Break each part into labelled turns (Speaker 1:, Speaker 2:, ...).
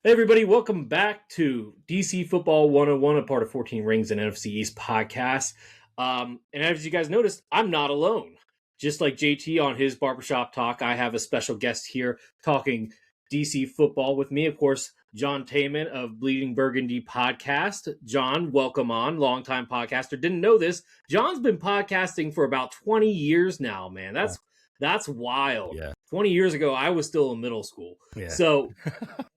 Speaker 1: Hey everybody, welcome back to DC Football 101, a part of 14 Rings and NFC East podcast. And as you guys noticed, I'm not alone. Just like JT on his barbershop talk, I have a special guest here talking DC football with me. Of course, John Tayman of Bleeding Burgundy podcast. John, welcome on, longtime podcaster. Didn't know this. John's been podcasting for about 20 years now, man. That's wild.
Speaker 2: Yeah.
Speaker 1: 20 years ago, I was still in middle school.
Speaker 2: Yeah.
Speaker 1: So,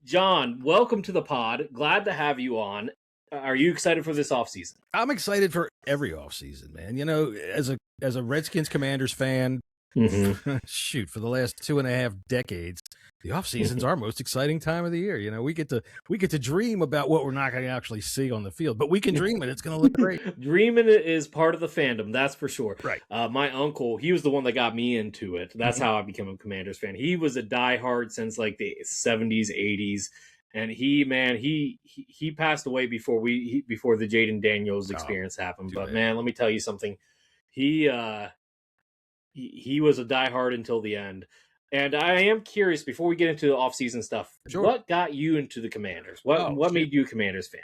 Speaker 1: John, welcome to the pod. Glad to have you on. Are you excited for this offseason?
Speaker 2: I'm excited for every offseason, man. You know, as a Redskins Commanders fan, shoot, for the last 2.5 decades, the offseason's our most exciting time of the year. You know, we get to dream about what we're not going to actually see on the field, but we can dream it. It's going to look great.
Speaker 1: Dreaming is part of the fandom, that's for sure.
Speaker 2: Right.
Speaker 1: My uncle, he was the one that got me into it. That's how I became a Commanders fan. He was a diehard since like the 70s, 80s. And he passed away before the Jaden Daniels experience happened. But man, let me tell you something. He was a diehard until the end. And I am curious, before we get into the offseason stuff, what got you into the Commanders? What made you a Commanders fan?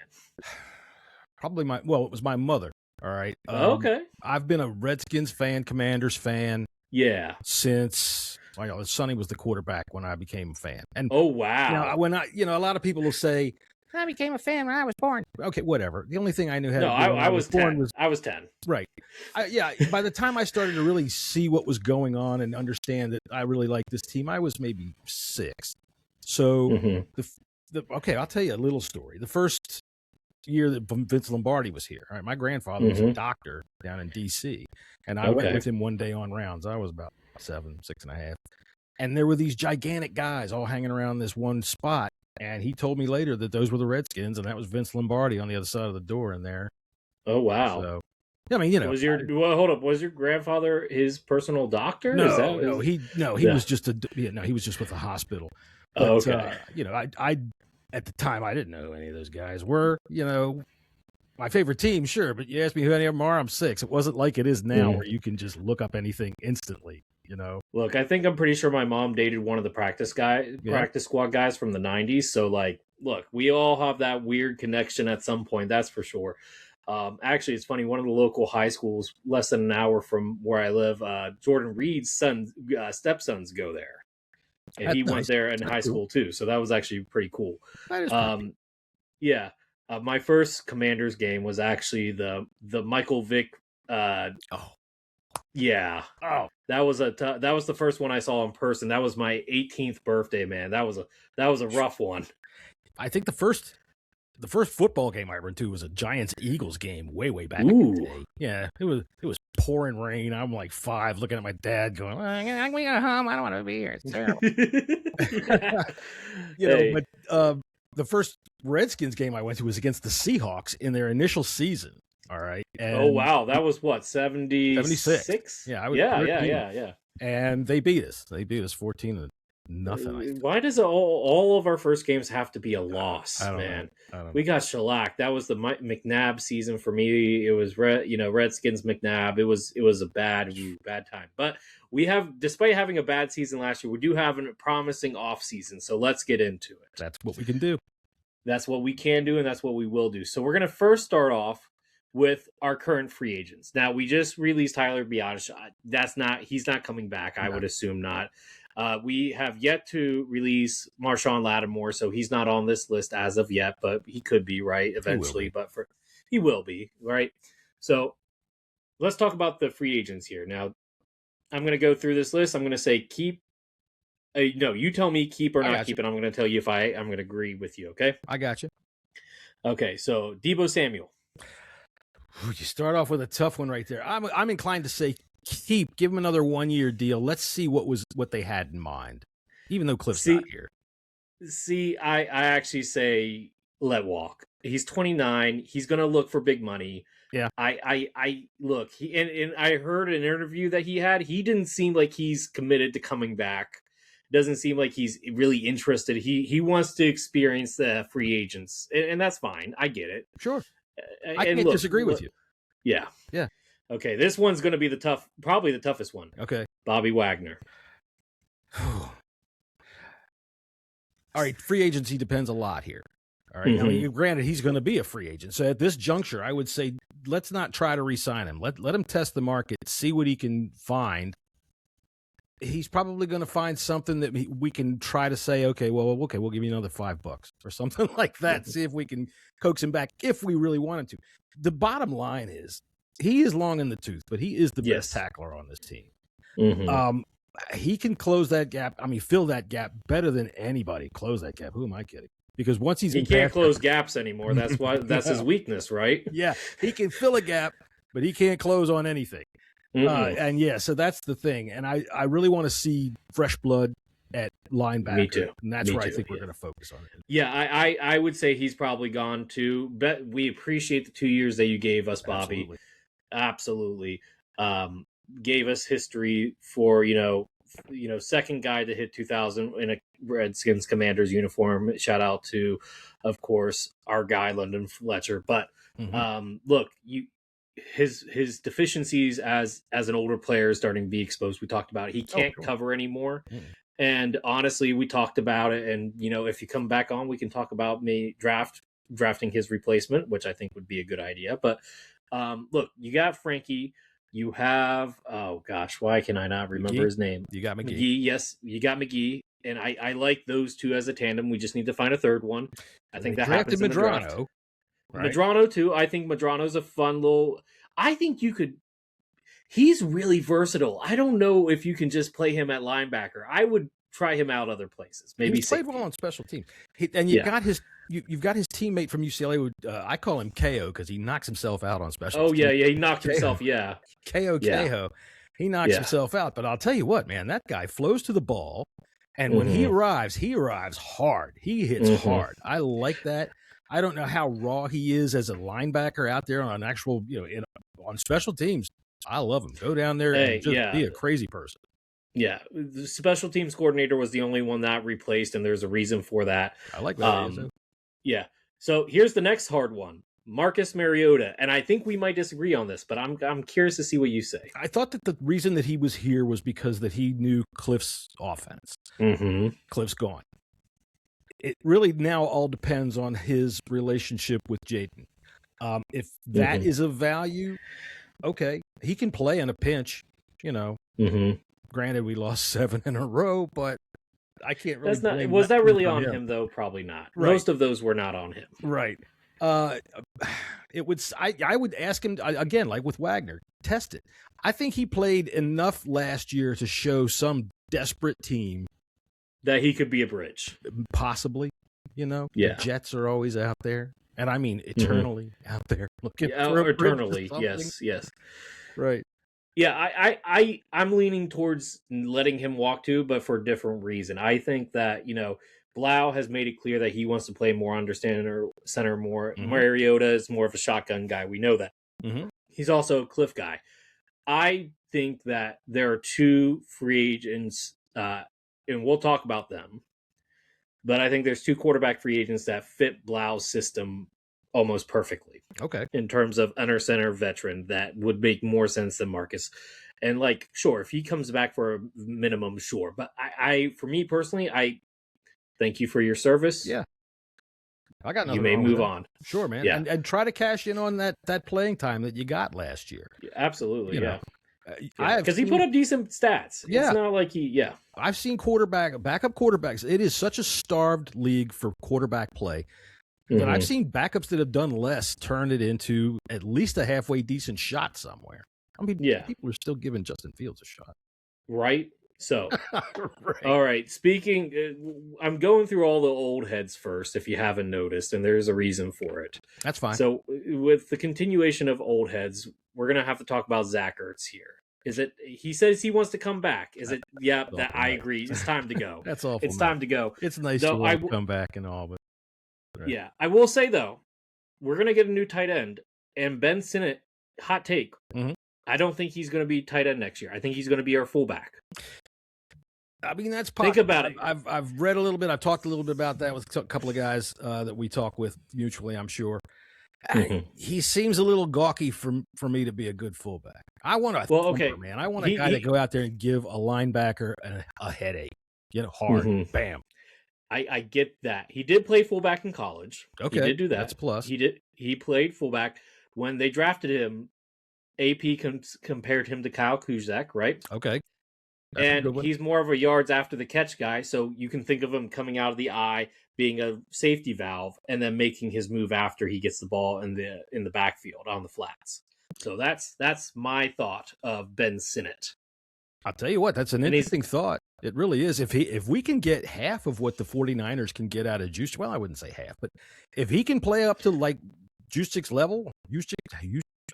Speaker 2: Probably it was my mother. All right.
Speaker 1: Okay.
Speaker 2: I've been a Redskins fan, Commanders fan.
Speaker 1: Yeah.
Speaker 2: Since Sonny was the quarterback when I became a fan. And
Speaker 1: oh wow.
Speaker 2: A lot of people will say, I became a fan when I was born. Okay, whatever. The only thing I knew how to do when
Speaker 1: I was
Speaker 2: born
Speaker 1: 10.
Speaker 2: was
Speaker 1: I was 10.
Speaker 2: Right. By the time I started to really see what was going on and understand that I really liked this team, I was maybe 6. So I'll tell you a little story. The first year that Vince Lombardi was here, all right, my grandfather was a doctor down in DC, and I went with him one day on rounds. I was about 6.5. And there were these gigantic guys all hanging around this one spot. And he told me later that those were the Redskins, and that was Vince Lombardi on the other side of the door in there.
Speaker 1: Oh, wow.
Speaker 2: So, I mean, you know.
Speaker 1: Hold up. Was your grandfather his personal doctor?
Speaker 2: He was just he was just with the hospital. But,
Speaker 1: okay.
Speaker 2: I at the time, I didn't know who any of those guys were, my favorite team, sure. But you asked me who any of them are, I'm 6. It wasn't like it is now where you can just look up anything instantly.
Speaker 1: Look, I'm pretty sure my mom dated one of the practice squad guys from the 90s. So, look, we all have that weird connection at some point. That's for sure. Actually, it's funny. One of the local high schools, less than an hour from where I live, Jordan Reed's stepsons go there, and he went there in high school too. So that was actually pretty cool.
Speaker 2: That is pretty
Speaker 1: yeah. My first Commanders game was actually the Michael Vick. Yeah.
Speaker 2: Oh,
Speaker 1: that was the first one I saw in person. That was my 18th birthday, man. That was a rough one.
Speaker 2: I think the first football game I went to was a Giants-Eagles game way back in the day. Yeah, it was pouring rain. I'm like 5, looking at my dad, going, "I'm going home. I don't want to be here. It's terrible." But the first Redskins game I went to was against the Seahawks in their initial season. All right. And
Speaker 1: oh wow, that was what, 76?
Speaker 2: Yeah. And they beat us. They beat us 14-0.
Speaker 1: Why does all of our first games have to be a loss, man? We got shellacked. That was the McNabb season for me. It was Redskins McNabb. It was a bad time. But we have, despite having a bad season last year, we do have a promising off season. So let's get into it.
Speaker 2: That's what we can do.
Speaker 1: That's what we can do, and that's what we will do. So we're gonna first start off with our current free agents. Now, we just released Tyler Biadasz. He's not coming back. I would assume not. We have yet to release Marshawn Lattimore, so he's not on this list as of yet, but he could be, right, eventually. He will be, right? So let's talk about the free agents here. Now, I'm going to go through this list. I'm going to say keep. No, you tell me keep or not keep, and I'm going to tell you if I'm going to agree with you, okay?
Speaker 2: I got you. Okay,
Speaker 1: so Deebo Samuel.
Speaker 2: You start off with a tough one right there. I'm inclined to say keep. Give him another 1-year deal. Let's see what they had in mind. Even though Cliff's not here.
Speaker 1: See, I actually say let walk. He's 29. He's going to look for big money.
Speaker 2: Yeah.
Speaker 1: I look. And I heard an interview that he had. He didn't seem like he's committed to coming back. Doesn't seem like he's really interested. He wants to experience the free agents, and that's fine. I get it.
Speaker 2: Sure. I can't disagree with you.
Speaker 1: Yeah.
Speaker 2: Yeah.
Speaker 1: Okay, this one's going to be probably the toughest one.
Speaker 2: Okay.
Speaker 1: Bobby Wagner.
Speaker 2: all right, free agency depends a lot here. All right. Now, granted, he's going to be a free agent. So at this juncture, I would say let's not try to re-sign him. Let him test the market, see what he can find. He's probably going to find something that we can try to say, okay, we'll give you another $5 or something like that. See if we can coax him back if we really wanted to. The bottom line is he is long in the tooth, but he is the best tackler on this team. He can close that gap. I mean, fill that gap better than anybody. Close that gap. Who am I kidding? Because once he
Speaker 1: can't close gaps anymore. That's why that's his weakness, right?
Speaker 2: Yeah, he can fill a gap, but he can't close on anything. And yeah, so that's the thing. And I really want to see fresh blood at linebacker.
Speaker 1: Me too.
Speaker 2: And that's where I think we're going to focus on it.
Speaker 1: Yeah, I would say he's probably gone too. But we appreciate the 2 years that you gave us, Bobby. Absolutely. Gave us history for, second guy to hit 2,000 in a Redskins Commanders uniform. Shout out to, of course, our guy, London Fletcher. But look, his deficiencies as an older player is starting to be exposed. We talked about it. He can't cover anymore. And honestly, we talked about it. And, if you come back on, we can talk about me drafting his replacement, which I think would be a good idea. But look, you got Frankie. You have, oh gosh, why can I not remember his name?
Speaker 2: You got McGee.
Speaker 1: Yes, you got McGee. And I like those two as a tandem. We just need to find a third one. I think that happens in the draft. Right? Medrano, too. I think Medrano's a fun little... I think you could... He's really versatile. I don't know if you can just play him at linebacker. I would try him out other places. Maybe
Speaker 2: he played well on special teams. And you've got his teammate from UCLA. Who, I call him KO because he knocks himself out on special teams.
Speaker 1: Yeah, he knocked himself,
Speaker 2: KO. He knocks himself out. But I'll tell you what, man, that guy flows to the ball. And when he arrives hard. He hits hard. I like that. I don't know how raw he is as a linebacker out there on an actual, on special teams. I love him. Go down there and just be a crazy person.
Speaker 1: Yeah, the special teams coordinator was the only one that replaced, and there's a reason for that.
Speaker 2: I like that.
Speaker 1: Yeah. So here's the next hard one, Marcus Mariota, and I think we might disagree on this, but I'm curious to see what you say.
Speaker 2: I thought that the reason that he was here was because that he knew Cliff's offense. Cliff's gone. It really now all depends on his relationship with Jaden. If that is of value, okay, he can play in a pinch. Granted, we lost 7 in a row, but I can't really.
Speaker 1: That's not. Was that really on him though? Probably not. Right. Most of those were not on him.
Speaker 2: Right. It would. I would ask him again, like with Wagner, test it. I think he played enough last year to show some desperate team
Speaker 1: that he could be a bridge.
Speaker 2: Possibly. The Jets are always out there, and I mean eternally out there looking for
Speaker 1: eternally. Yes.
Speaker 2: Right.
Speaker 1: Yeah, I'm leaning towards letting him walk too, but for a different reason. I think that, Blau has made it clear that he wants to play more under center more. Mariota is more of a shotgun guy. We know that. He's also a Cliff guy. I think that there are 2 free agents, and we'll talk about them, but I think there's 2 quarterback free agents that fit Blau's system almost perfectly.
Speaker 2: Okay.
Speaker 1: In terms of under center veteran, that would make more sense than Marcus. And sure, if he comes back for a minimum, sure. But for me personally, I thank you for your service.
Speaker 2: Yeah. I got nothing.
Speaker 1: You may move on.
Speaker 2: Sure, man. Yeah. And try to cash in on that playing time that you got last year.
Speaker 1: Absolutely. Because he put up decent stats.
Speaker 2: Yeah.
Speaker 1: It's not like
Speaker 2: I've seen backup quarterbacks. It is such a starved league for quarterback play. But I've seen backups that have done less turn it into at least a halfway decent shot somewhere. I mean, people are still giving Justin Fields a shot.
Speaker 1: Right? So, All right. Speaking, I'm going through all the old heads first, if you haven't noticed, and there's a reason for it.
Speaker 2: That's fine.
Speaker 1: So, with the continuation of old heads, we're going to have to talk about Zach Ertz here. Is it? He says he wants to come back. Is it? Yeah, that I agree. It's time to go.
Speaker 2: That's awful.
Speaker 1: It's time to go.
Speaker 2: It's nice to come back and all, but.
Speaker 1: Right. Yeah, I will say, though, we're going to get a new tight end. And Ben Sinnott, hot take, I don't think he's going to be tight end next year. I think he's going to be our fullback.
Speaker 2: I mean, that's possible.
Speaker 1: Think about it.
Speaker 2: I've read a little bit. I've talked a little bit about that with a couple of guys that we talk with mutually, I'm sure. He seems a little gawky for me to be a good fullback. I want a man. I want a guy to go out there and give a linebacker a headache. Hard. Bam.
Speaker 1: I get that. He did play fullback in college.
Speaker 2: Okay,
Speaker 1: he did do that.
Speaker 2: That's a plus.
Speaker 1: He played fullback when they drafted him. AP compared him to Kyle Kuzak, right?
Speaker 2: Okay. That's
Speaker 1: and he's more of a yards after the catch guy, so you can think of him coming out of the eye, being a safety valve, and then making his move after he gets the ball in the backfield on the flats. So that's my thought of Ben Sinnott.
Speaker 2: I'll tell you what, that's an interesting thought. It really is. If we can get half of what the 49ers can get out of Juszczyk, well, I wouldn't say half, but if he can play up to like Juszczyk's level,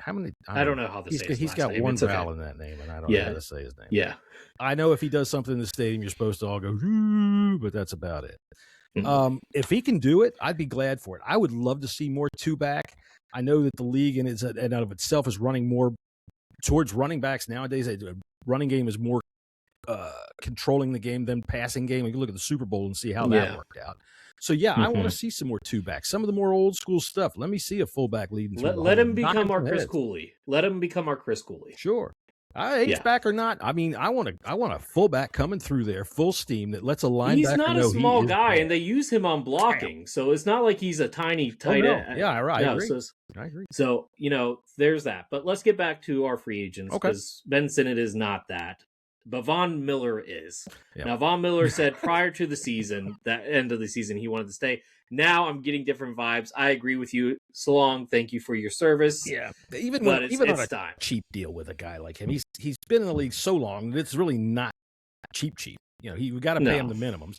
Speaker 2: how many?
Speaker 1: I don't know how to say his
Speaker 2: He's got
Speaker 1: name.
Speaker 2: one vowel in that name, and I don't know how to say his name.
Speaker 1: Yeah.
Speaker 2: I know if he does something in the stadium, you're supposed to all go, but that's about it. Mm-hmm. If he can do it, I'd be glad for it. I would love to see more two-back. I know that the league and out of itself is running more towards running backs nowadays. The running game is more controlling the game than passing game. You can look at the Super Bowl and see how that worked out. So, I want to see some more two-backs. Some of the more old-school stuff. Let me see a fullback leading through
Speaker 1: Let him become our Chris Cooley. Let him become our Chris Cooley.
Speaker 2: Sure. H-back or not, I mean, I want a fullback coming through there, full steam, that lets a linebacker know
Speaker 1: he's not a small guy, and they use him on blocking, so it's not like he's a tiny tight end.
Speaker 2: Yeah, right. I agree. I agree.
Speaker 1: So, there's that. But let's get back to our free agents, because Ben Sinnott is not that. But Von Miller is. Yep. Now, Von Miller said prior to the season, that end of the season, he wanted to stay. Now I'm getting different vibes. I agree with you. So long. Thank you for your service.
Speaker 2: Yeah. Even on a time. Cheap deal with a guy like him. He's been in the league so long that it's really not cheap. We got to pay him the minimums.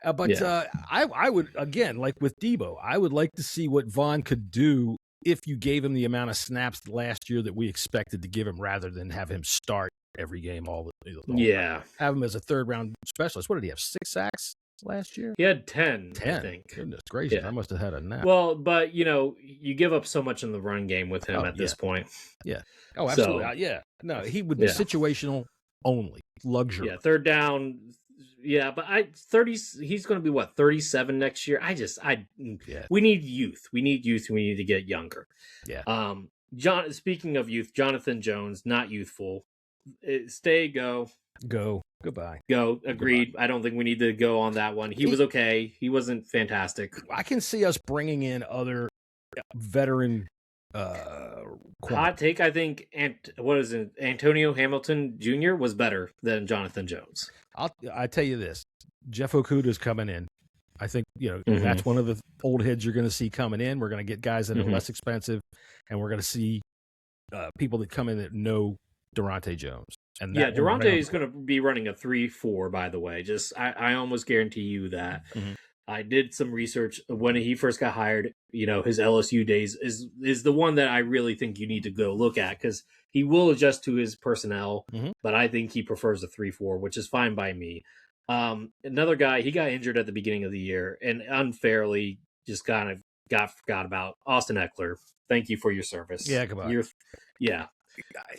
Speaker 2: I would, again, like with Debo, I would like to see what Von could do if you gave him the amount of snaps last year that we expected to give him rather than have him start every game all
Speaker 1: time.
Speaker 2: Have him as a third round specialist. What did he have? 6 sacks last year?
Speaker 1: He had 10. I think.
Speaker 2: Goodness gracious, I must have had a nap.
Speaker 1: Well, but you give up so much in the run game with him at this point.
Speaker 2: Yeah. Oh, absolutely. So, no, he would be situational only, luxury.
Speaker 1: Yeah, third down. Yeah, but he's going to be 37 next year. We need youth. We need youth. We need to get younger.
Speaker 2: Yeah.
Speaker 1: Speaking of youth, Jonathan Jones, not youthful. Stay, go.
Speaker 2: Goodbye.
Speaker 1: Go. Agreed. Goodbye. I don't think we need to go on that one. He was okay. He wasn't fantastic.
Speaker 2: I can see us bringing in other veteran
Speaker 1: hot take. I think Antonio Hamilton Jr. was better than Jonathan Jones.
Speaker 2: I tell you this, Jeff Okuda's coming in. I think that's one of the old heads you're going to see coming in. We're going to get guys that are less expensive, and we're going to see people that come in that know Durante Jones. And
Speaker 1: Durante is going to be running a 3-4. By the way, I almost guarantee you that. Mm-hmm. I did some research when he first got hired. His LSU days is the one that I really think you need to go look at, because he will adjust to his personnel, but I think he prefers a 3-4, which is fine by me. Another guy, he got injured at the beginning of the year and unfairly just kind of forgot about. Austin Eckler. Thank you for your service.
Speaker 2: Yeah, goodbye.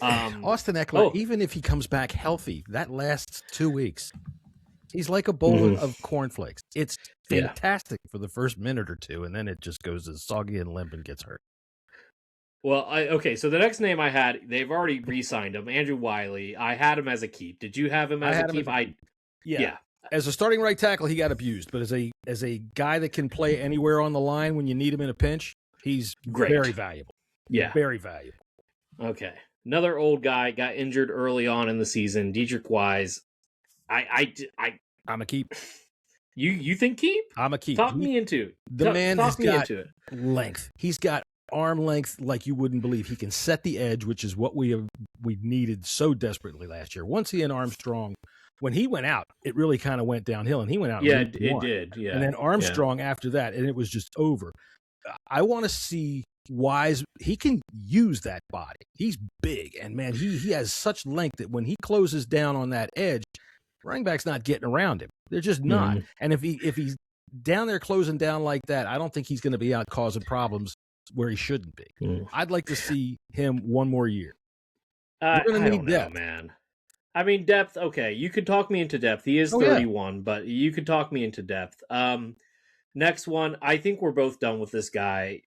Speaker 2: Austin Eckler, even if he comes back healthy, that lasts 2 weeks. He's like a bowl of cornflakes. It's fantastic for the first minute or two, and then it just goes as soggy and limp and gets hurt.
Speaker 1: Well, so the next name I had, they've already re-signed him, Andrew Wiley. I had him as a keep. Did you have him as a keep?
Speaker 2: Yeah. As a starting right tackle, he got abused, but as a guy that can play anywhere on the line when you need him in a pinch, he's very valuable.
Speaker 1: Yeah.
Speaker 2: Very valuable.
Speaker 1: Okay. Another old guy got injured early on in the season, Dietrich Wise.
Speaker 2: I'm a keep.
Speaker 1: You think keep?
Speaker 2: I'm a keep.
Speaker 1: Talk me into it.
Speaker 2: The man has got length. He's got arm length like you wouldn't believe. He can set the edge, which is what we needed so desperately last year. Once he and Armstrong, when he went out, it really kind of went downhill, and he went out.
Speaker 1: Yeah, it did. Yeah,
Speaker 2: and then Armstrong after that, and it was just over. I want to see Wise. He can use that body. He's big, and man, he has such length that when he closes down on that edge, running back's not getting around him. They're just not. And if he's down there closing down like that, I don't think he's going to be out causing problems where he shouldn't be. I'd like to see him one more year.
Speaker 1: We're going to need depth, man. I mean, depth. Okay, you could talk me into depth. He is 31, but you could talk me into depth. Next one, I think we're both done with this guy,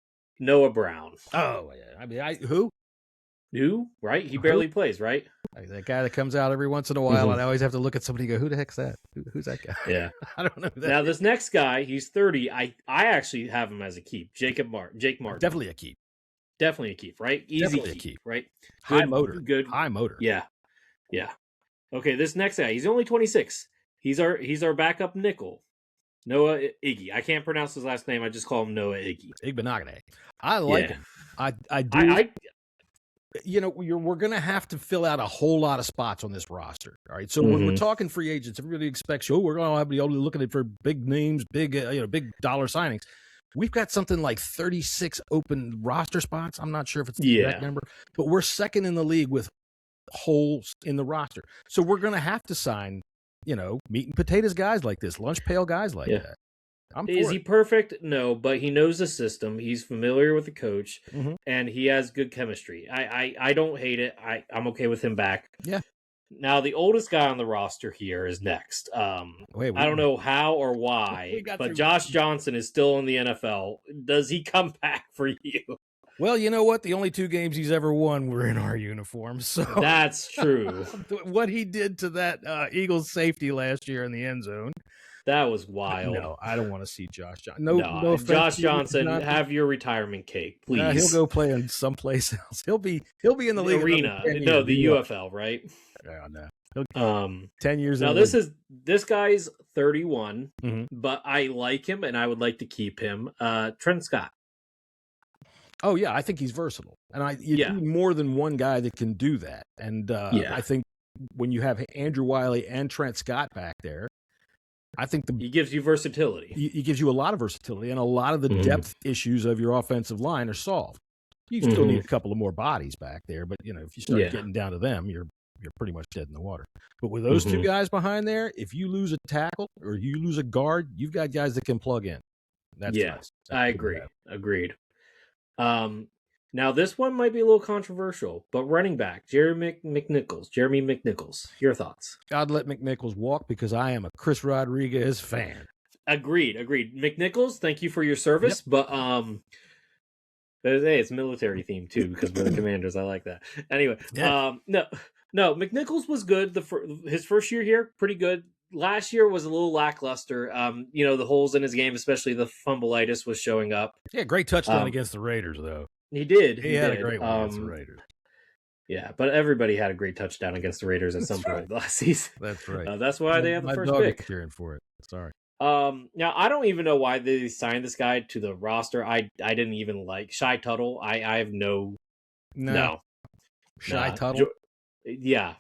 Speaker 1: Noah Brown.
Speaker 2: Oh yeah, I mean, who?
Speaker 1: Who? Right? He barely plays, right?
Speaker 2: Like that guy that comes out every once in a while, and I always have to look at somebody and go, who the heck's that? Who's that guy?
Speaker 1: Yeah.
Speaker 2: I don't know who that
Speaker 1: Now,
Speaker 2: is.
Speaker 1: this next guy, he's 30. I actually have him as a keep. Jake Martin.
Speaker 2: Definitely a keep.
Speaker 1: Definitely a keep, right? Easy
Speaker 2: Definitely
Speaker 1: keep,
Speaker 2: a keep.
Speaker 1: right?
Speaker 2: High motor.
Speaker 1: Good.
Speaker 2: High motor.
Speaker 1: Yeah. Yeah. Okay, this next guy, he's only 26. He's our backup nickel. Noah Iggy. I can't pronounce his last name. I just call him Noah Iggy.
Speaker 2: Igbenogany. I like him. I do. We're going to have to fill out a whole lot of spots on this roster. All right. So when we're talking free agents, everybody expects, we're going to be able to look at it for big names, big dollar signings. We've got something like 36 open roster spots. I'm not sure if it's the exact number, but we're second in the league with holes in the roster. So we're going to have to sign, meat and potatoes guys like this, lunch pail guys like that.
Speaker 1: Is he perfect? No, but he knows the system. He's familiar with the coach, and he has good chemistry. I don't hate it. I'm okay with him back.
Speaker 2: Yeah.
Speaker 1: Now, the oldest guy on the roster here is next. I don't know how or why, but Josh Johnson is still in the NFL. Does he come back for you?
Speaker 2: Well, you know what? The only 2 games he's ever won were in our uniforms. So
Speaker 1: that's true.
Speaker 2: What he did to that Eagles safety last year in the end zone.
Speaker 1: That was wild.
Speaker 2: No, I don't want to see Josh Johnson. No
Speaker 1: Josh Johnson, have your retirement cake, please.
Speaker 2: He'll go play in someplace else. He'll be in the league
Speaker 1: arena. No, the UFL, right?
Speaker 2: Yeah, no. 10 years.
Speaker 1: Now this guy's 31, but I like him and I would like to keep him. Trent Scott.
Speaker 2: Oh yeah, I think he's versatile, and you need more than one guy that can do that. And I think when you have Andrew Wiley and Trent Scott back there, I think
Speaker 1: he gives you versatility.
Speaker 2: He gives you a lot of versatility, and a lot of the depth issues of your offensive line are solved. You still need a couple of more bodies back there, but if you start getting down to them, you're pretty much dead in the water. But with those 2 guys behind there, if you lose a tackle or you lose a guard, you've got guys that can plug in. That's nice.
Speaker 1: I agree. Agreed. Now this one might be a little controversial, but running back Jeremy McNichols. Your thoughts?
Speaker 2: I'd let McNichols walk because I am a Chris Rodriguez fan.
Speaker 1: Agreed. McNichols, thank you for your service, but hey, it's military theme too because we're the Commanders. I like that. Anyway, no, McNichols was good. His first year here, pretty good. Last year was a little lackluster. The holes in his game, especially the fumbleitis, was showing up.
Speaker 2: Yeah, great touchdown against the Raiders, though.
Speaker 1: He did.
Speaker 2: He had a great one against the Raiders.
Speaker 1: Yeah, but everybody had a great touchdown against the Raiders at some point last season.
Speaker 2: That's right.
Speaker 1: That's why they have the first
Speaker 2: pick.
Speaker 1: pick.
Speaker 2: Cheering for it. Sorry.
Speaker 1: Now I don't even know why they signed this guy to the roster. I didn't even like Shy Tuttle. I have no.
Speaker 2: Shy Tuttle.
Speaker 1: Yeah.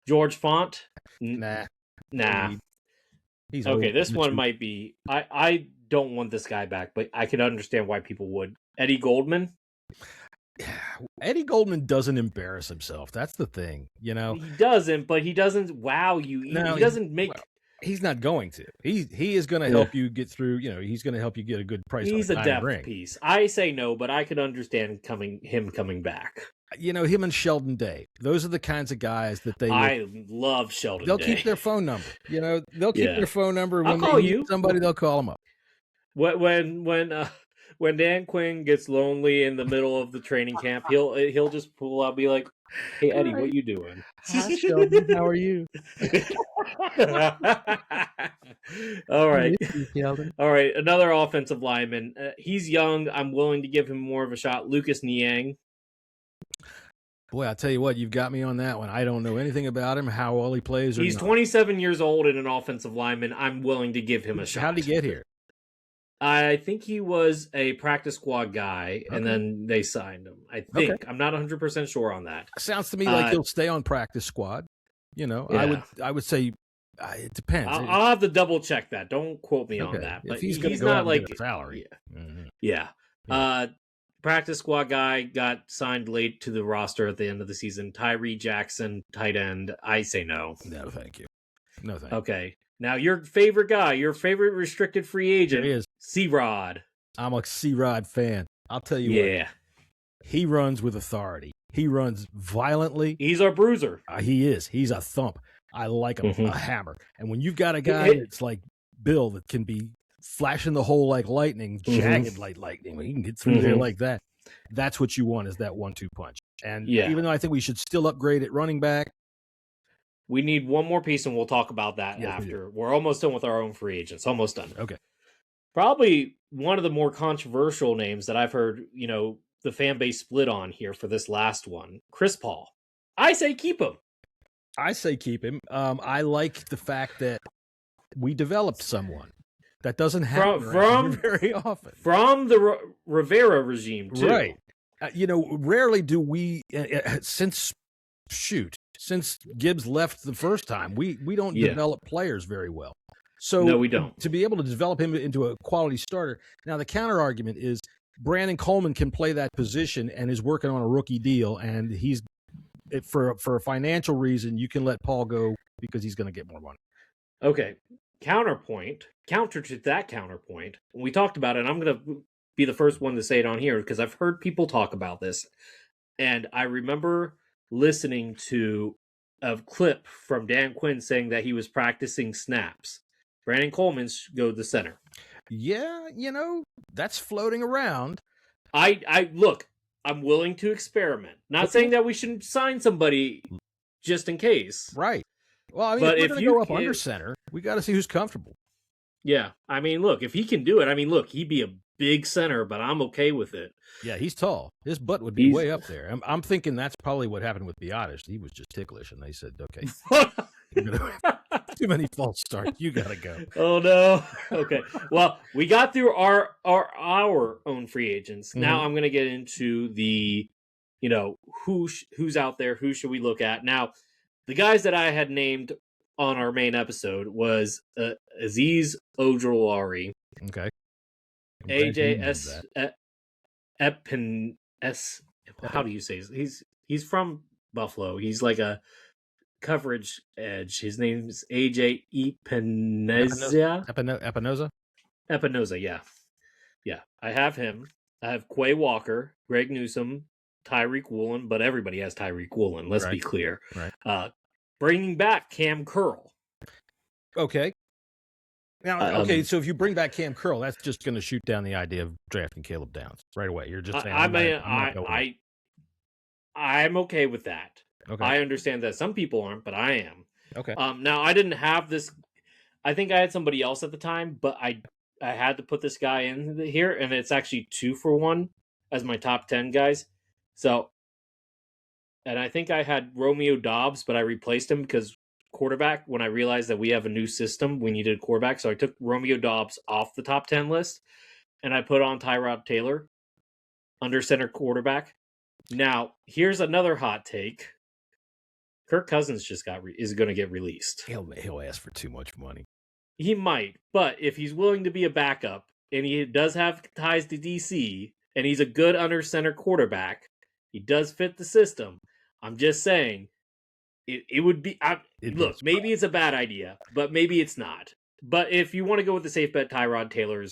Speaker 1: George Font.
Speaker 2: Nah.
Speaker 1: He's okay. This one might be. I don't want this guy back, but I can understand why people would. Eddie Goldman.
Speaker 2: Eddie Goldman doesn't embarrass himself. That's the thing, He
Speaker 1: doesn't, but he doesn't wow you.
Speaker 2: No,
Speaker 1: he doesn't make.
Speaker 2: Well, he's not going to. He is going to help you get through. He's going to help you get a good price.
Speaker 1: He's
Speaker 2: on
Speaker 1: a depth piece. I say no, but I could understand him coming back.
Speaker 2: Him and Sheldon Day. Those are the kinds of guys that
Speaker 1: I love Sheldon.
Speaker 2: They'll
Speaker 1: Day.
Speaker 2: keep their phone number. They'll keep their phone number. When
Speaker 1: they need
Speaker 2: somebody, they'll call them up.
Speaker 1: When Dan Quinn gets lonely in the middle of the training camp, he'll just pull out, be like, "Hey Eddie, what you doing?"
Speaker 2: Hi Sheldon, how are you?
Speaker 1: All right, all right. Another offensive lineman. He's young. I'm willing to give him more of a shot. Lucas Niang.
Speaker 2: Boy, I'll tell you what, you've got me on that one. I don't know anything about him, how well he plays.
Speaker 1: He's 27 years old and an offensive lineman. I'm willing to give him a shot.
Speaker 2: How did he get here?
Speaker 1: I think he was a practice squad guy, and then they signed him. I think. Okay. I'm not 100% sure on that.
Speaker 2: Sounds to me like he'll stay on practice squad. I would say it depends.
Speaker 1: I'll have to double check that. Don't quote me on that. But
Speaker 2: he's
Speaker 1: not like
Speaker 2: a salary.
Speaker 1: Yeah. Practice squad guy got signed late to the roster at the end of the season. Tyree Jackson, tight end. I say no.
Speaker 2: No, thank you. No, thank you.
Speaker 1: Okay. Now, your favorite guy, your favorite restricted free agent is C-Rod.
Speaker 2: I'm a C-Rod fan. I'll tell you what. He runs with authority. He runs violently.
Speaker 1: He's our bruiser.
Speaker 2: He is. He's a thump. I like him, a hammer. And when you've got a guy that's like Bill that can be flashing the hole like lightning, jagged like lightning, he can get through there like that. That's what you want, is that 1-2 punch. And
Speaker 1: Yeah.
Speaker 2: even though I think we should still upgrade at running back,
Speaker 1: we need one more piece, and we'll talk about that after. We're almost done with our own free agents. Almost done.
Speaker 2: Okay.
Speaker 1: Probably one of the more controversial names that I've heard, the fan base split on here for this last one, Chris Paul. I say keep him.
Speaker 2: I say keep him. I like the fact that we developed someone. That doesn't happen very often.
Speaker 1: From the Rivera regime, too.
Speaker 2: Right. Rarely do we, since Gibbs left the first time, we don't develop players very well. So
Speaker 1: no, we don't.
Speaker 2: To be able to develop him into a quality starter. Now, the counter argument is Brandon Coleman can play that position and is working on a rookie deal, and he's for a financial reason, you can let Paul go because he's going to get more money.
Speaker 1: Okay. Counter to that counterpoint, we talked about it, and I'm going to be the first one to say it on here because I've heard people talk about this, and I remember listening to a clip from Dan Quinn saying that he was practicing snaps. Brandon Coleman should go to the center.
Speaker 2: Yeah, that's floating around.
Speaker 1: I look, I'm willing to experiment. Not saying that we shouldn't sign somebody just in case.
Speaker 2: Right. Well, I mean, if we're going to go up under center, we got to see who's comfortable.
Speaker 1: Yeah. I mean, look, if he can do it, he'd be a big center, but I'm okay with it.
Speaker 2: Yeah, he's tall. His butt would be way up there. I'm thinking that's probably what happened with Biotis. He was just ticklish, and they said, okay, too many false starts. You got to go.
Speaker 1: Oh, no. Okay. Well, we got through our own free agents. Mm-hmm. Now I'm going to get into the, who's out there, who should we look at. Now, the guys that I had named on our main episode was Aziz Ojulari.
Speaker 2: Okay.
Speaker 1: AJ Epin S. How do you say it? He's from Buffalo. He's like a coverage edge. His name's AJ Epinoza. Epinoza, yeah. Yeah. I have him. I have Quay Walker, Greg Newsome, Tyreek Woolen, but everybody has Tyreek Woolen, let's be clear.
Speaker 2: Right.
Speaker 1: Bringing back Cam Curl.
Speaker 2: Okay. Now, so if you bring back Cam Curl, that's just going to shoot down the idea of drafting Caleb Downs right away. You're just saying,
Speaker 1: I'm okay with that.
Speaker 2: Okay.
Speaker 1: I understand that some people aren't, but I am.
Speaker 2: Okay.
Speaker 1: Now, I didn't have this. I think I had somebody else at the time, but I had to put this guy in here, and it's actually 2 for 1 as my top 10 guys. So, and I think I had Romeo Doubs, but I replaced him because quarterback, when I realized that we have a new system, we needed a quarterback. So I took Romeo Doubs off the top 10 list, and I put on Tyrod Taylor, under center quarterback. Now, here's another hot take. Kirk Cousins is going to get released.
Speaker 2: He'll ask for too much money.
Speaker 1: He might, but if he's willing to be a backup, and he does have ties to DC, and he's a good under center quarterback, he does fit the system. I'm just saying, it would be. Look, maybe it's a bad idea, but maybe it's not. But if you want to go with the safe bet, Tyrod Taylor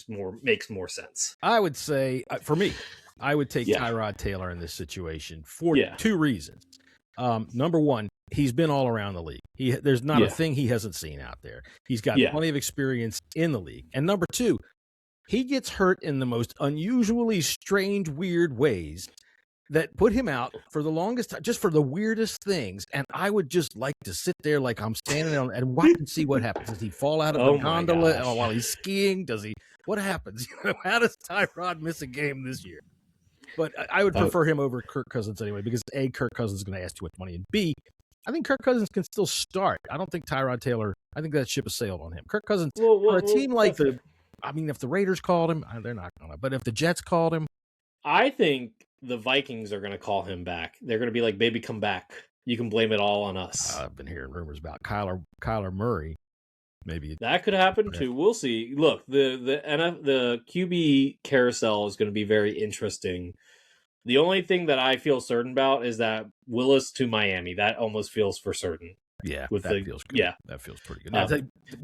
Speaker 1: makes more sense.
Speaker 2: I would say, for me, I would take Tyrod Taylor in this situation for 2 reasons. Number one, he's been all around the league. There's not a thing he hasn't seen out there. He's got plenty of experience in the league. And number 2, he gets hurt in the most unusually strange, weird ways that put him out for the longest time, just for the weirdest things. And I would just like to sit there like I'm standing on and watch and see what happens. Does he fall out of the gondola while he's skiing? What happens? How does Tyrod miss a game this year? But I would prefer him over Kirk Cousins anyway, because A, Kirk Cousins is going to ask too much money, and B, I think Kirk Cousins can still start. I don't think Tyrod Taylor, I think that ship has sailed on him. Kirk Cousins, for a team like if the Raiders called him, they're not going to, but if the Jets called him.
Speaker 1: I think the Vikings are going to call him back. They're going to be like, baby, come back. You can blame it all on us.
Speaker 2: I've been hearing rumors about Kyler Murray. Maybe
Speaker 1: that could happen too. We'll see. Look, the QB carousel is going to be very interesting. The only thing that I feel certain about is that Willis to Miami. That almost feels for certain.
Speaker 2: Yeah, feels good.
Speaker 1: Yeah,
Speaker 2: that feels pretty good. Now,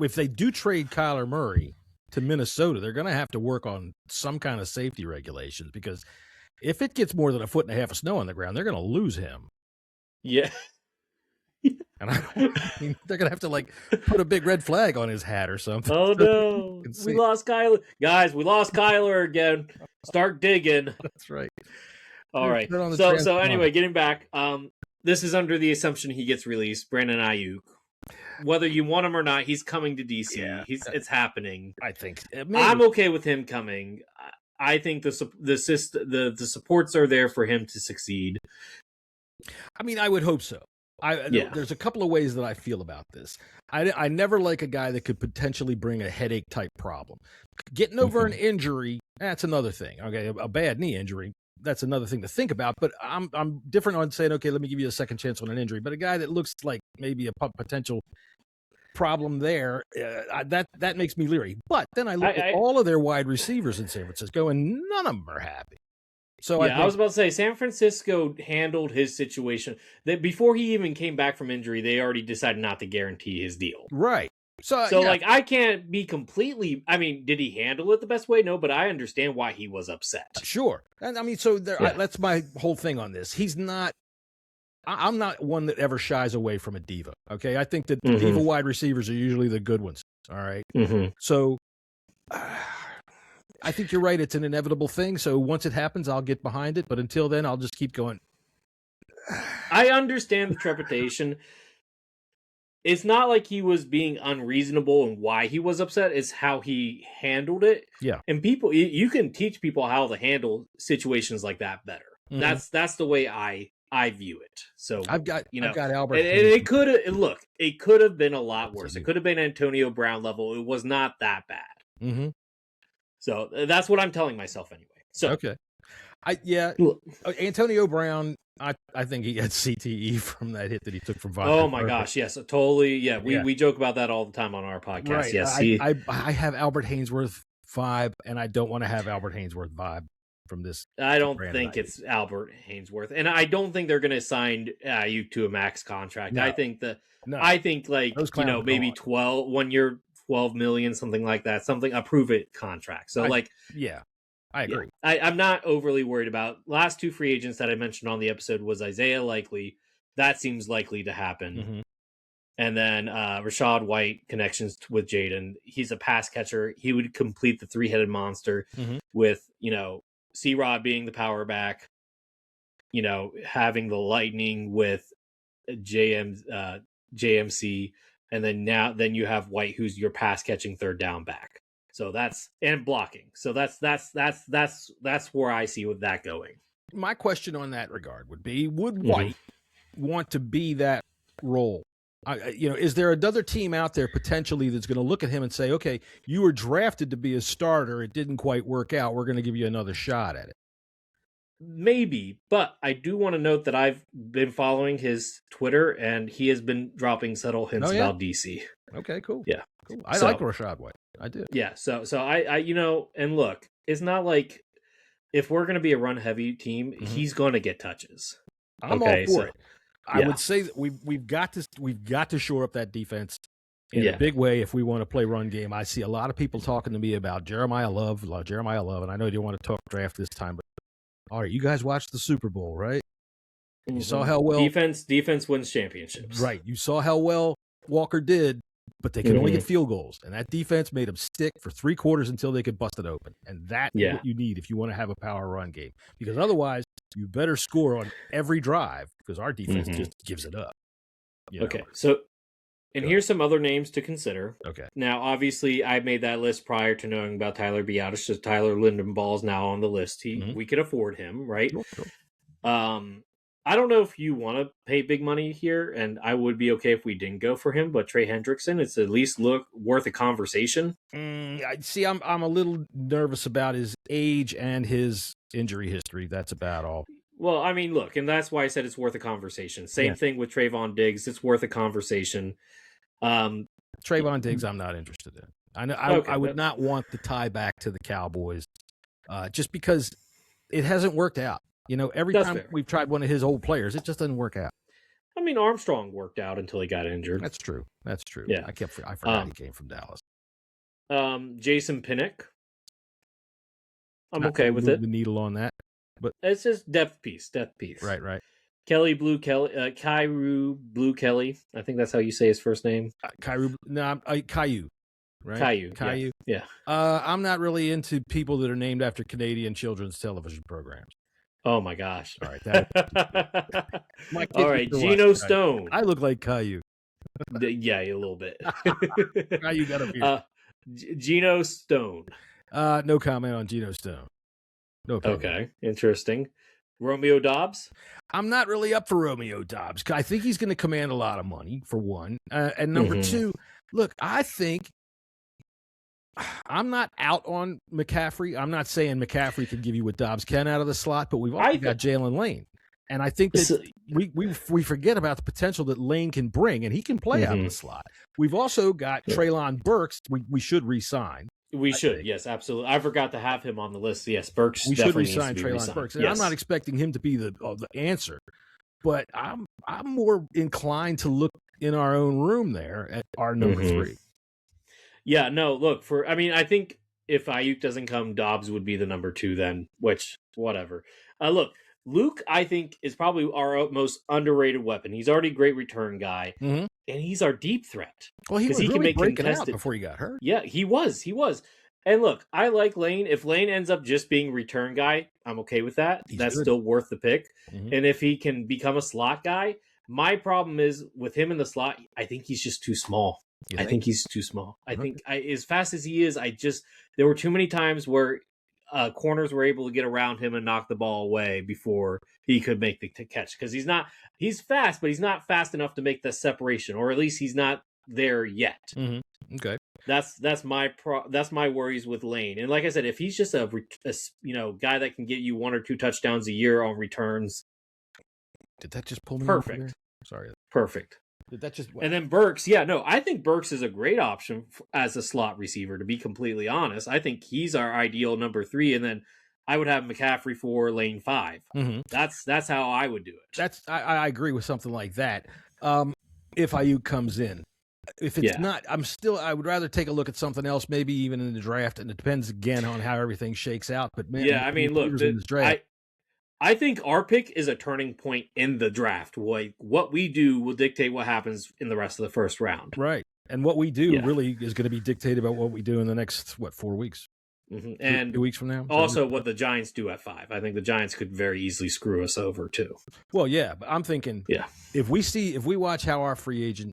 Speaker 2: if they do trade Kyler Murray to Minnesota, they're going to have to work on some kind of safety regulations, because if it gets more than 1.5 feet of snow on the ground, they're going to lose him.
Speaker 1: Yeah.
Speaker 2: And they're going to have to put a big red flag on his hat or something.
Speaker 1: Oh, no. We lost Kyler. Guys, we lost Kyler again. Start digging.
Speaker 2: That's right.
Speaker 1: All right.
Speaker 2: Put it on the
Speaker 1: So
Speaker 2: transfer
Speaker 1: anyway, getting back, this is under the assumption he gets released. Brandon Ayuk, whether you want him or not, he's coming to DC.
Speaker 2: Yeah.
Speaker 1: It's happening.
Speaker 2: I think
Speaker 1: I'm okay with him coming. I think the supports are there for him to succeed.
Speaker 2: I mean, I would hope so. There's a couple of ways that I feel about this. I never like a guy that could potentially bring a headache type problem. Getting over an injury, that's another thing. Okay, a bad knee injury, that's another thing to think about. But I'm different on saying, okay, let me give you a second chance on an injury. But a guy that looks like maybe a potential problem there, that makes me leery. But then I look at all of their wide receivers in San Francisco, and none of them are happy. So
Speaker 1: I was about to say San Francisco handled his situation that before he even came back from injury, they already decided not to guarantee his deal.
Speaker 2: Right. So
Speaker 1: like I can't be completely. I mean, did he handle it the best way? No, but I understand why he was upset.
Speaker 2: Sure, and I mean, so that's my whole thing on this. He's not. I'm not one that ever shies away from a diva. Okay, I think that the diva wide receivers are usually the good ones. All right, so. I think you're right. It's an inevitable thing. So once it happens, I'll get behind it. But until then, I'll just keep going.
Speaker 1: I understand the trepidation. It's not like he was being unreasonable and why he was upset. It's how he handled it.
Speaker 2: Yeah.
Speaker 1: And people, you can teach people how to handle situations like that better. That's the way I view it. So
Speaker 2: I've got Albert.
Speaker 1: And it could have been a lot worse. It could have been Antonio Brown level. It was not that bad. So that's what I'm telling myself anyway. So
Speaker 2: okay, Antonio Brown. I think he had CTE from that hit that he took from Vodka.
Speaker 1: Oh my gosh, yes, totally. Yeah, we joke about that all the time on our podcast.
Speaker 2: Right.
Speaker 1: Yes,
Speaker 2: I have Albert Haynesworth vibe, and I don't want to have Albert Haynesworth vibe from this.
Speaker 1: I don't think it's Albert Haynesworth, and I don't think they're going to sign you to a max contract.
Speaker 2: No.
Speaker 1: I think maybe 1 year. 12 million, something like that, a prove it contract. So I agree. I'm not overly worried about last two free agents that I mentioned on the episode was Isaiah Likely. That seems likely to happen. And then Rashad White connections with Jaden. He's a pass catcher. He would complete the three-headed monster with, C-Rod being the power back, having the lightning with JMC. And then you have White, who's your pass catching third down back. So and blocking. So that's where I see with that going.
Speaker 2: My question on that regard would be: would White want to be that role? Is there another team out there potentially that's going to look at him and say, "Okay, you were drafted to be a starter. It didn't quite work out. We're going to give you another shot at it."
Speaker 1: Maybe, but I do want to note that I've been following his Twitter, and he has been dropping subtle hints about DC.
Speaker 2: Okay, cool.
Speaker 1: Yeah,
Speaker 2: cool. I like Rashad White. I do.
Speaker 1: Yeah, so I and look, it's not like if we're going to be a run heavy team, he's going to get touches.
Speaker 2: I'm all for it. I would say that we've got to shore up that defense in a big way if we want to play run game. I see a lot of people talking to me about Jeremiah Love, and I know you don't want to talk draft this time, but all right, you guys watched the Super Bowl, right? You saw how well
Speaker 1: defense wins championships.
Speaker 2: Right. You saw how well Walker did, but they could only get field goals. And that defense made them stick for 3 quarters until they could bust it open. And that's what you need if you want to have a power run game. Because otherwise, you better score on every drive because our defense just gives it up.
Speaker 1: Okay. So here's some other names to consider.
Speaker 2: Okay.
Speaker 1: Now, obviously, I made that list prior to knowing about Tyler Biadasz. So Tyler Lindenball is now on the list. We could afford him, right?
Speaker 2: Sure.
Speaker 1: I don't know if you want to pay big money here, and I would be okay if we didn't go for him. But Trey Hendrickson, it's at least worth a conversation.
Speaker 2: See, I'm a little nervous about his age and his injury history. That's about all.
Speaker 1: Well, I mean, look, and that's why I said it's worth a conversation. Same thing with Trayvon Diggs. It's worth a conversation.
Speaker 2: Trayvon Diggs, I'm not interested in. I would not want the tie back to the Cowboys, just because it hasn't worked out. Every time we've tried one of his old players, it just doesn't work out.
Speaker 1: I mean, Armstrong worked out until he got injured.
Speaker 2: That's true.
Speaker 1: Yeah,
Speaker 2: I forgot he came from Dallas.
Speaker 1: Jason Pinnock. I'm okay with it.
Speaker 2: The needle on that, but
Speaker 1: it's just depth piece.
Speaker 2: Right.
Speaker 1: Kyrou Blue Kelly. I think that's how you say his first name.
Speaker 2: Caillou. Right? Caillou.
Speaker 1: Yeah.
Speaker 2: I'm not really into people that are named after Canadian children's television programs.
Speaker 1: Oh my gosh.
Speaker 2: All right, that. My
Speaker 1: All
Speaker 2: kids
Speaker 1: right,
Speaker 2: used to watch
Speaker 1: Geno
Speaker 2: Caillou.
Speaker 1: Stone.
Speaker 2: I look like Caillou.
Speaker 1: Yeah, a little bit.
Speaker 2: Caillou got a beard.
Speaker 1: Geno Stone.
Speaker 2: No comment on Geno Stone. No opinion.
Speaker 1: Okay, interesting. Romeo Dobbs.
Speaker 2: I'm not really up for Romeo Dobbs. I think he's going to command a lot of money, for one. And number two, look, I think I'm not out on McCaffrey. I'm not saying McCaffrey can give you what Dobbs can out of the slot, but we've also got Jalen Lane. And I think that we forget about the potential that Lane can bring, and he can play out of the slot. We've also got Treylon Burks. We should re-sign.
Speaker 1: We should, yes, absolutely. I forgot to have him on the list. Yes, Burks.
Speaker 2: We should
Speaker 1: re-sign
Speaker 2: Treylon Burks. And I'm not expecting him to be the answer, but I'm more inclined to look in our own room there at our number 3.
Speaker 1: Yeah, no, look, I think if Ayuk doesn't come, Dobbs would be the number 2 then, which, whatever. Look, Luke, I think, is probably our most underrated weapon. He's already a great return guy, and he's our deep threat.
Speaker 2: Well, he was really breaking out before he got hurt.
Speaker 1: Yeah, he was. And look, I like Lane. If Lane ends up just being return guy, I'm okay with that. That's still worth the pick. And if he can become a slot guy, my problem is with him in the slot, I think he's just too small. I think he's too small. I think as fast as he is, there were too many times where corners were able to get around him and knock the ball away before he could make the catch. Because he's fast, but he's not fast enough to make the separation, or at least he's not there yet.
Speaker 2: Okay.
Speaker 1: That's my worries with Lane. And like I said, if he's just a guy that can get you 1 or 2 touchdowns a year on returns.
Speaker 2: Did that just pull me?
Speaker 1: Perfect.
Speaker 2: Sorry.
Speaker 1: Perfect.
Speaker 2: Did that just?
Speaker 1: And then Burks, I think Burks is a great option as a slot receiver. To be completely honest, I think he's our ideal number 3, and then I would have McCaffrey 4, Lane 5. That's how I would do it.
Speaker 2: I agree with something like that. If Ayuk comes in, if it's not, I would rather take a look at something else, maybe even in the draft, and it depends again on how everything shakes out. But man,
Speaker 1: I mean, look, I think our pick is a turning point in the draft. Like, what we do will dictate what happens in the rest of the first round.
Speaker 2: Right. And what we do really is going to be dictated by what we do in the next, 4 weeks?
Speaker 1: And
Speaker 2: 2 weeks from now?
Speaker 1: Also, what the Giants do at 5. I think the Giants could very easily screw us over, too.
Speaker 2: Well, yeah, but I'm thinking if we watch how our free agent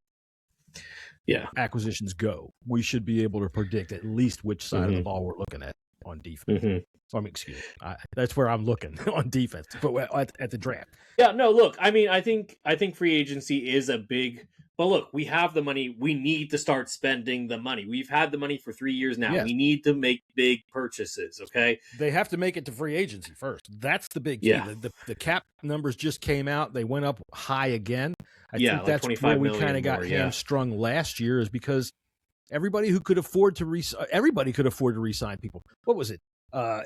Speaker 2: acquisitions go, we should be able to predict at least which side of the ball we're looking at on defense. Excuse me. That's where I'm looking on defense, but at the draft.
Speaker 1: Yeah, no, look, I mean, I think free agency is a big, but look, we have the money. We need to start spending the money. We've had the money for 3 years now. Yes. We need to make big purchases, okay?
Speaker 2: They have to make it to free agency first. That's the big key. Yeah. The cap numbers just came out. They went up high again. I think that's where we kind of got hamstrung last year, is because everybody could afford to re-sign people. What was it?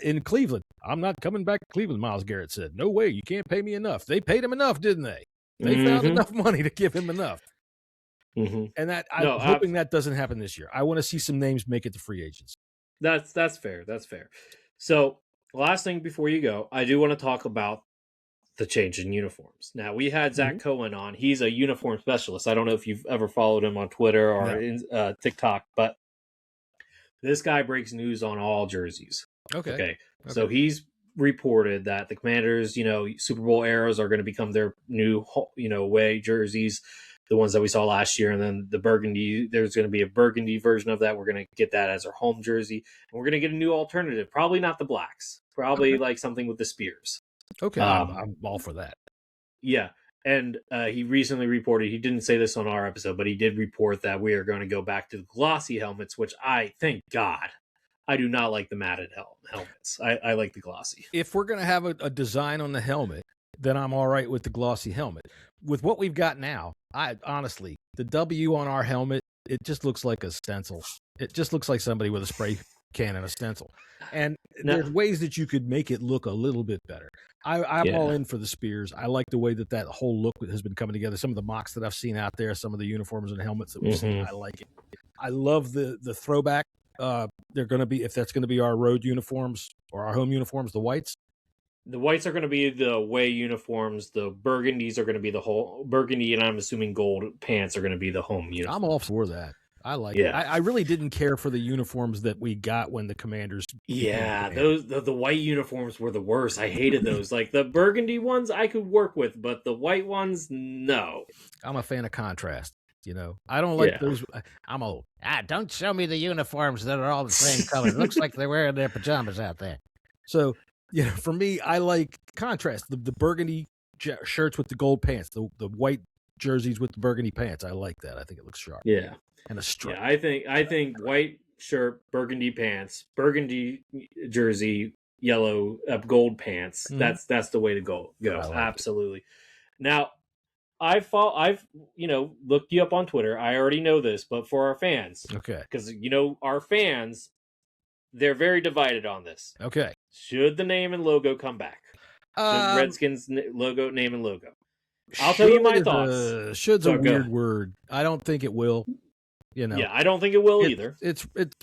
Speaker 2: In Cleveland, I'm not coming back to Cleveland, Myles Garrett said. No way, you can't pay me enough. They paid him enough, didn't they? They found enough money to give him enough. And I'm hoping that doesn't happen this year. I want to see some names make it to free agents.
Speaker 1: That's fair. That's fair. So, last thing before you go, I do want to talk about the change in uniforms. Now, we had Zach Cohen on. He's a uniform specialist. I don't know if you've ever followed him on Twitter or TikTok, but this guy breaks news on all jerseys. Okay. So he's reported that the Commanders, Super Bowl eras are going to become their new, away jerseys, the ones that we saw last year. And then the burgundy, there's going to be a burgundy version of that. We're going to get that as our home jersey. And we're going to get a new alternative. Probably not the blacks. Probably like something with the spears.
Speaker 2: Okay. I'm all for that.
Speaker 1: Yeah. And he recently reported, he didn't say this on our episode, but he did report that we are going to go back to the glossy helmets, which thank God. I do not like the matted helmets. I like the glossy.
Speaker 2: If we're going to have a design on the helmet, then I'm all right with the glossy helmet. With what we've got now, honestly, the W on our helmet, it just looks like a stencil. It just looks like somebody with a spray can and a stencil. And there's ways that you could make it look a little bit better. I'm all in for the spears. I like the way that whole look has been coming together. Some of the mocks that I've seen out there, some of the uniforms and helmets that we've seen, I like it. I love the throwback. They're going to be, if that's going to be our road uniforms or our home uniforms, the whites.
Speaker 1: The whites are going to be the away uniforms. The burgundies are going to be the whole burgundy, and I'm assuming gold pants are going to be the home uniform.
Speaker 2: I'm all for that. I like it.
Speaker 1: Yeah.
Speaker 2: I really didn't care for the uniforms that we got when the Commanders.
Speaker 1: Yeah, the white uniforms were the worst. I hated those. Like the burgundy ones I could work with, but the white ones, no.
Speaker 2: I'm a fan of contrast. I don't like
Speaker 1: Yeah.
Speaker 2: those. I'm old. Don't show me the uniforms that are all the same color. It looks like they're wearing their pajamas out there. So, for me, I like contrast. The burgundy shirts with the gold pants, the white jerseys with the burgundy pants. I like that. I think it looks sharp.
Speaker 1: Yeah.
Speaker 2: And a stripe.
Speaker 1: Yeah, I think white shirt, burgundy pants, burgundy jersey, yellow gold pants.
Speaker 2: Mhm.
Speaker 1: That's the way to go.
Speaker 2: Like
Speaker 1: absolutely. Now, I've looked you up on Twitter. I already know this, but for our fans,
Speaker 2: okay,
Speaker 1: because our fans, they're very divided on this.
Speaker 2: Okay,
Speaker 1: should the name and logo come back? Should Redskins logo, name and logo? I'll tell you my thoughts.
Speaker 2: Should's a weird word. I don't think it will.
Speaker 1: Yeah, I don't think it will either.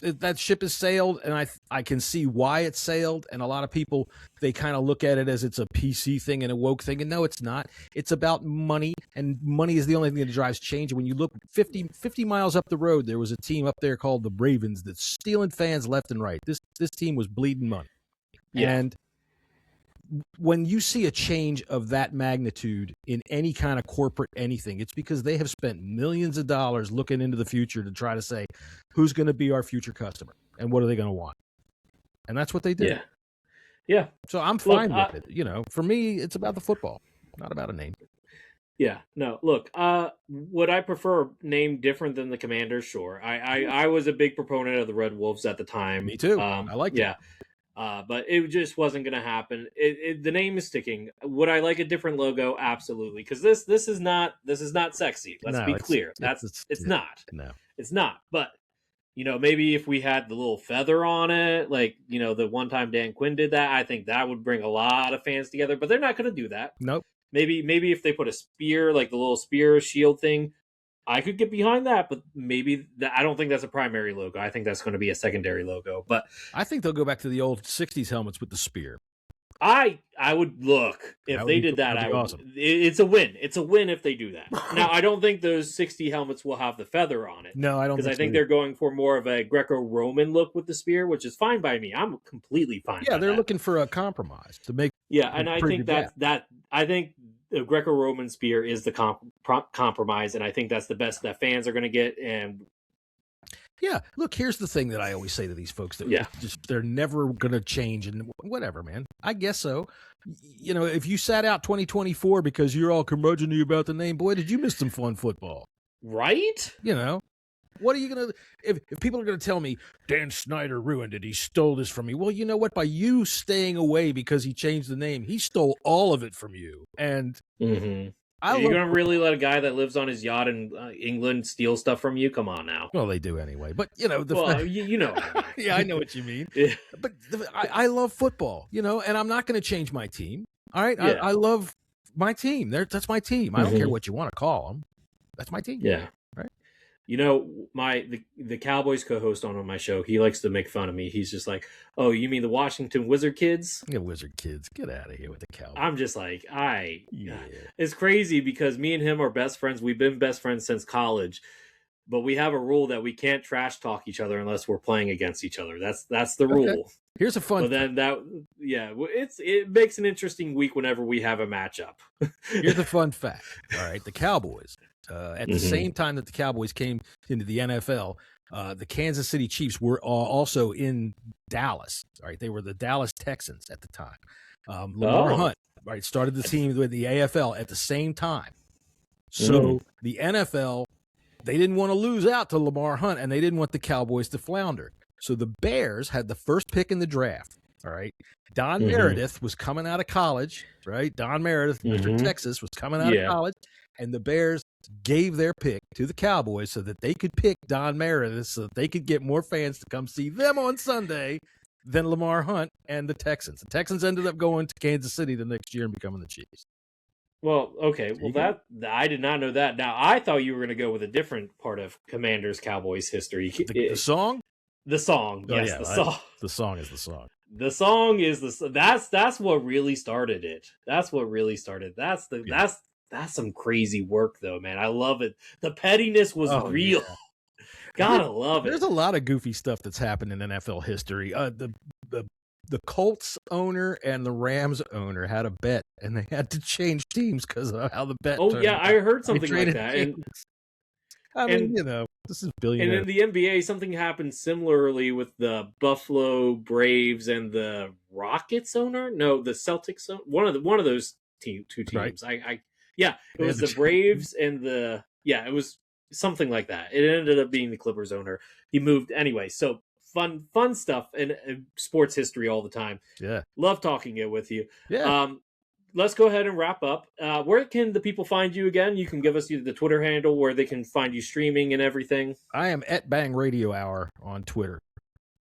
Speaker 2: That ship has sailed, and I can see why it sailed. And a lot of people, they kind of look at it as it's a PC thing and a woke thing, and no, it's not. It's about money, and money is the only thing that drives change. And when you look 50 miles up the road, there was a team up there called the Ravens that's stealing fans left and right. This team was bleeding money, and when you see a change of that magnitude in any kind of corporate anything, it's because they have spent millions of dollars looking into the future to try to say, who's going to be our future customer and what are they going to want? And that's what they did.
Speaker 1: Yeah.
Speaker 2: So I'm fine with it. For me, it's about the football, not about a name.
Speaker 1: Yeah. No, look, would I prefer a name different than the Commanders? Sure. I was a big proponent of the Red Wolves at the time.
Speaker 2: Me too. I like it.
Speaker 1: But it just wasn't going to happen. The name is sticking. Would I like a different logo? Absolutely, because this is not sexy. Let's be clear. It's not.
Speaker 2: No,
Speaker 1: it's not. But maybe if we had the little feather on it, like the one time Dan Quinn did that, I think that would bring a lot of fans together. But they're not going to do that.
Speaker 2: Nope.
Speaker 1: Maybe if they put a spear, like the little spear shield thing, I could get behind that, but maybe I don't think that's a primary logo. I think that's going to be a secondary logo. But
Speaker 2: I think they'll go back to the old '60s helmets with the spear.
Speaker 1: I would look if they did that. Awesome. It's a win. It's a win if they do that. Now, I don't think those 60 helmets will have the feather on it.
Speaker 2: No, I don't.
Speaker 1: Because I think they're going for more of a Greco-Roman look with the spear, which is fine by me. I'm completely fine.
Speaker 2: Yeah, they're looking for a compromise to make.
Speaker 1: Yeah, and I think I think the Greco-Roman spear is the compromise, and I think that's the best that fans are going to get. And
Speaker 2: yeah, look, here's the thing that I always say to these folks that they're never going to change, and whatever, man. I guess so. If you sat out 2024 because you're all curmudgeon-y about the name, boy, did you miss some fun football,
Speaker 1: right?
Speaker 2: What are you going to if people are going to tell me Dan Snyder ruined it, he stole this from me? Well, you know what? By you staying away because he changed the name, he stole all of it from you. And
Speaker 1: you're going to really let a guy that lives on his yacht in England steal stuff from you? Come on now.
Speaker 2: Well, they do anyway. But,
Speaker 1: yeah,
Speaker 2: I know what you mean. Yeah. But I love football, and I'm not going to change my team. All right? Yeah. I love my team. That's my team. I don't care what you want to call them. That's my team.
Speaker 1: Yeah.
Speaker 2: Right?
Speaker 1: The Cowboys co-host on my show, he likes to make fun of me. He's just like, "Oh, you mean the Washington Wizard kids?"
Speaker 2: Yeah, Wizard kids, get out of here with the Cowboys.
Speaker 1: I'm just like, it's crazy because me and him are best friends. We've been best friends since college, but we have a rule that we can't trash talk each other unless we're playing against each other. That's the rule.
Speaker 2: Here's a fun.
Speaker 1: But it makes an interesting week whenever we have a matchup.
Speaker 2: Here's a fun fact. All right, the Cowboys. At the same time that the Cowboys came into the NFL, the Kansas City Chiefs were also in Dallas. All right, they were the Dallas Texans at the time. Lamar Hunt, right, started the team with the AFL at the same time. So the NFL, they didn't want to lose out to Lamar Hunt, and they didn't want the Cowboys to flounder. So the Bears had the first pick in the draft. All right, Don Meredith was coming out of college. Right, Don Meredith, Mr. Texas, was coming out of college, and the Bears gave their pick to the Cowboys so that they could pick Don Meredith so that they could get more fans to come see them on Sunday than Lamar Hunt and the Texans. The Texans ended up going to Kansas City the next year and becoming the Chiefs.
Speaker 1: Well, okay. Well, that I did not know that. Now, I thought you were going to go with a different part of Commanders Cowboys history.
Speaker 2: The song?
Speaker 1: The song. Yes, the song.
Speaker 2: The song is the song.
Speaker 1: The song is that's what really started it. That's what really started. That's some crazy work, though, man. I love it. The pettiness was real.
Speaker 2: Yeah.
Speaker 1: Gotta love
Speaker 2: There's
Speaker 1: it.
Speaker 2: a lot of goofy stuff that's happened in NFL history. The Colts owner and the Rams owner had a bet, and they had to change teams because of how the bet
Speaker 1: Oh
Speaker 2: turned
Speaker 1: yeah,
Speaker 2: out.
Speaker 1: I heard
Speaker 2: They
Speaker 1: something like
Speaker 2: traded
Speaker 1: that.
Speaker 2: names. I mean, this is
Speaker 1: And
Speaker 2: billionaire.
Speaker 1: in the NBA, something happened similarly with the Buffalo Braves and the Rockets owner. No, the Celtics. One of those two teams.
Speaker 2: Right.
Speaker 1: It was the Braves and it was something like that. It ended up being the Clippers owner. He moved anyway. So fun stuff and sports history all the time.
Speaker 2: Yeah,
Speaker 1: love talking it with you.
Speaker 2: yeah.
Speaker 1: Let's go ahead and wrap up. Where can the people find you again? You can give us the Twitter handle where they can find you streaming and everything.
Speaker 2: I am at Bang Radio Hour on Twitter.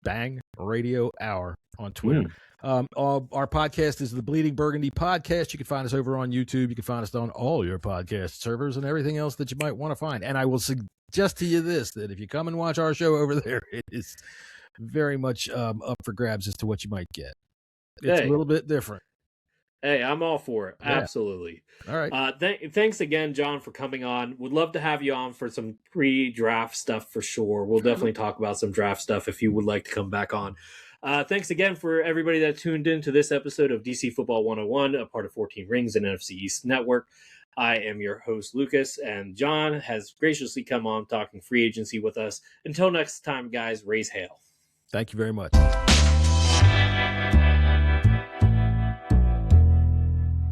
Speaker 2: Bang Radio Hour on Twitter. Our podcast is the Bleeding Burgundy Podcast. You can find us over on YouTube. You can find us on all your podcast servers and everything else that you might want to find. And I will suggest to you this, that if you come and watch our show over there, it is very much up for grabs as to what you might get. It's a little bit different.
Speaker 1: Hey, I'm all for it. Yeah. Absolutely.
Speaker 2: All right.
Speaker 1: Thanks again, John, for coming on. Would love to have you on for some pre-draft stuff for sure. We'll definitely talk about some draft stuff if you would like to come back on. Thanks again for everybody that tuned in to this episode of DC Football 101, a part of 14 Rings and NFC East Network. I am your host, Lucas, and John has graciously come on talking free agency with us. Until next time, guys, raise hail.
Speaker 2: Thank you very much.